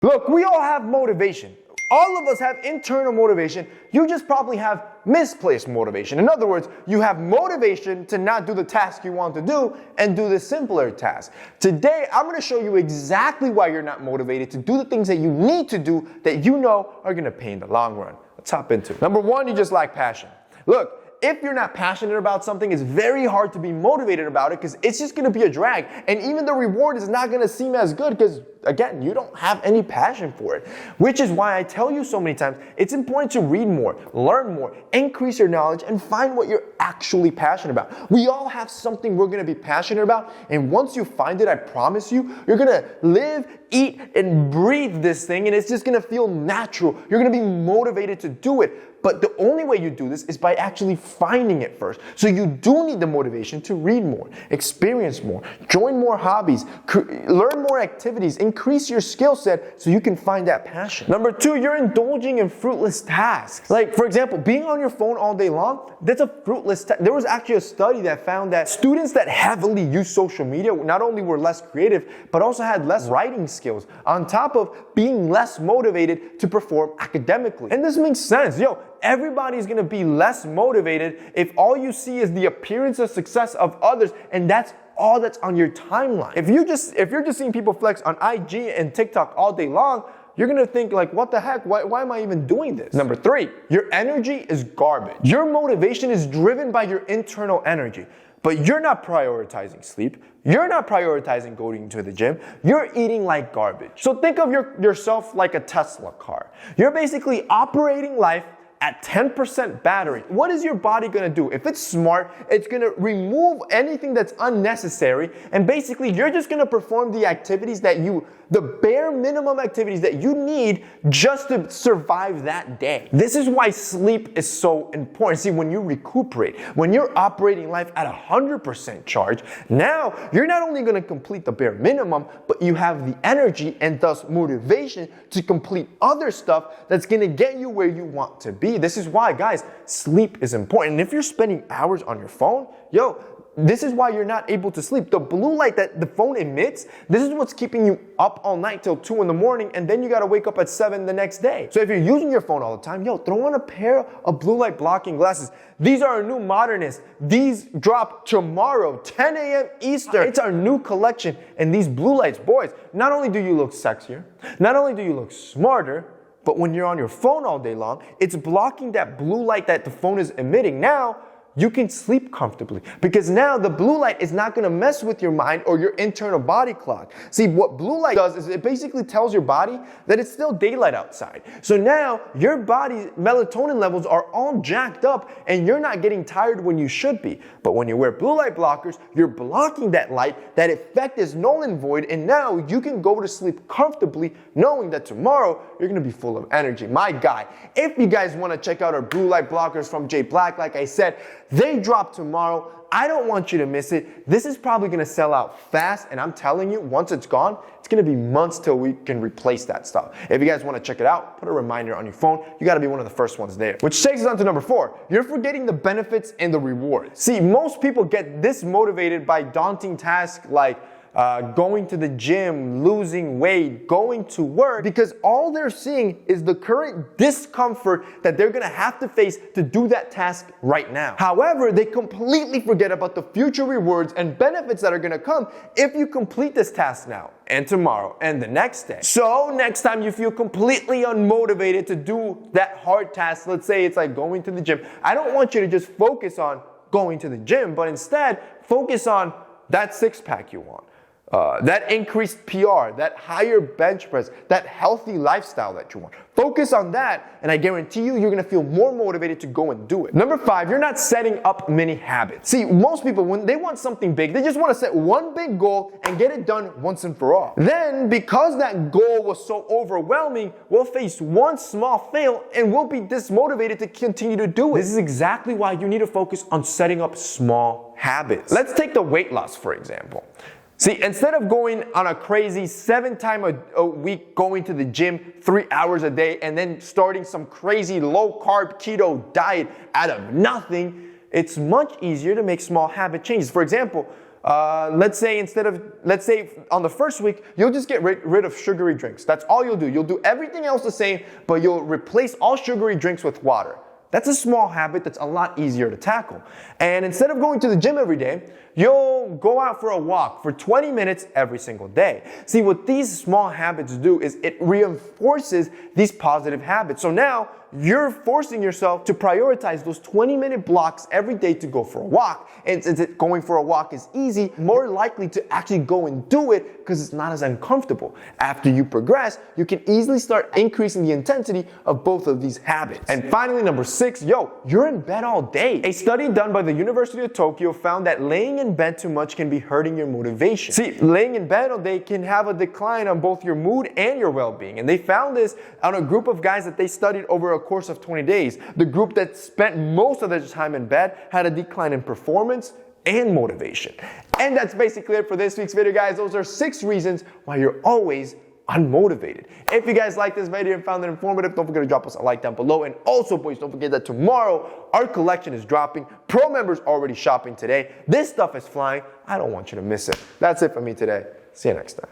Look, we all have motivation. All of us have internal motivation. You just probably have misplaced motivation. In other words, you have motivation to not do the task you want to do and do the simpler task. Today, I'm going to show you exactly why you're not motivated to do the things that you need to do that you know are going to pay in the long run. Let's hop into it. Number one, you just lack passion. Look, if you're not passionate about something, it's very hard to be motivated about it because it's just going to be a drag. And even the reward is not going to seem as good because, again, you don't have any passion for it. Which is why I tell you so many times, it's important to read more, learn more, increase your knowledge, and find what you're actually passionate about. We all have something we're going to be passionate about. And once you find it, I promise you, you're going to live, eat, and breathe this thing. And it's just going to feel natural. You're going to be motivated to do it. But the only way you do this is by actually finding it first. So you do need the motivation to read more, experience more, join more hobbies, learn more activities, increase your skill set so you can find that passion. Number two, you're indulging in fruitless tasks. Like, for example, being on your phone all day long, that's a fruitless task. There was actually a study that found that students that heavily use social media not only were less creative, but also had less writing skills, on top of being less motivated to perform academically. And this makes sense. Everybody's gonna be less motivated if all you see is the appearance of success of others, and that's all that's on your timeline. If you're just seeing people flex on IG and TikTok all day long, you're gonna think like, what the heck? Why am I even doing this? Number three, your energy is garbage. Your motivation is driven by your internal energy, but you're not prioritizing sleep. You're not prioritizing going to the gym. You're eating like garbage. So think of yourself like a Tesla car. You're basically operating life at 10% battery. What is your body gonna do? If it's smart, it's gonna remove anything that's unnecessary, and basically you're just gonna perform the activities the bare minimum activities that you need just to survive that day. This is why sleep is so important. See, when you recuperate, when you're operating life at 100% charge, now you're not only gonna complete the bare minimum, but you have the energy and thus motivation to complete other stuff that's gonna get you where you want to be. This is why, guys, sleep is important. And if you're spending hours on your phone, this is why you're not able to sleep. The blue light that the phone emits, this is what's keeping you up all night till 2 in the morning, and then you gotta wake up at 7 the next day. So if you're using your phone all the time, throw on a pair of blue light blocking glasses. These are our new modernist. These drop tomorrow, 10 a.m. Eastern. It's our new collection. And these blue lights, boys, not only do you look sexier, not only do you look smarter, but when you're on your phone all day long, it's blocking that blue light that the phone is emitting. Now, you can sleep comfortably because now the blue light is not going to mess with your mind or your internal body clock. See, what blue light does is it basically tells your body that it's still daylight outside. So now your body's melatonin levels are all jacked up and you're not getting tired when you should be. But when you wear blue light blockers, you're blocking that light. That effect is null and void, and now you can go to sleep comfortably knowing that tomorrow you're going to be full of energy. My guy, if you guys want to check out our blue light blockers from J Black, like I said, they drop tomorrow. I don't want you to miss it. This is probably gonna sell out fast, and I'm telling you, once it's gone, it's gonna be months till we can replace that stuff. If you guys wanna check it out, put a reminder on your phone. You gotta be one of the first ones there. Which takes us on to number four. You're forgetting the benefits and the rewards. See, most people get this motivated by daunting tasks like going to the gym, losing weight, going to work, because all they're seeing is the current discomfort that they're gonna have to face to do that task right now. However, they completely forget about the future rewards and benefits that are gonna come if you complete this task now and tomorrow and the next day. So next time you feel completely unmotivated to do that hard task, let's say it's like going to the gym, I don't want you to just focus on going to the gym, but instead focus on that six-pack you want. That increased PR, that higher bench press, that healthy lifestyle that you want. Focus on that, and I guarantee you're gonna feel more motivated to go and do it. Number five, you're not setting up mini habits. See, most people, when they want something big, they just wanna set one big goal and get it done once and for all. Then, because that goal was so overwhelming, we'll face one small fail and we'll be dismotivated to continue to do it. This is exactly why you need to focus on setting up small habits. Let's take the weight loss, for example. See, instead of going on a crazy 7 times a week, going to the gym 3 hours a day, and then starting some crazy low-carb keto diet out of nothing, it's much easier to make small habit changes. For example, Let's say on the first week, you'll just get rid of sugary drinks. That's all you'll do. You'll do everything else the same, but you'll replace all sugary drinks with water. That's a small habit that's a lot easier to tackle. And instead of going to the gym every day, you'll go out for a walk for 20 minutes every single day. See, what these small habits do is it reinforces these positive habits. So now you're forcing yourself to prioritize those 20-minute blocks every day to go for a walk. And since going for a walk is easy, more likely to actually go and do it because it's not as uncomfortable. After you progress, you can easily start increasing the intensity of both of these habits. And finally, number 6, you're in bed all day. A study done by the University of Tokyo found that laying in bed too much can be hurting your motivation. See, laying in bed all day can have a decline on both your mood and your well-being. And they found this on a group of guys that they studied over a course of 20 days. The group that spent most of their time in bed had a decline in performance and motivation. And that's basically it for this week's video, guys. Those are 6 reasons why you're always unmotivated. If you guys liked this video and found it informative, don't forget to drop us a like down below. And also, boys, don't forget that tomorrow our collection is dropping. Pro members already shopping today. This stuff is flying. I don't want you to miss it. That's it for me today. See you next time.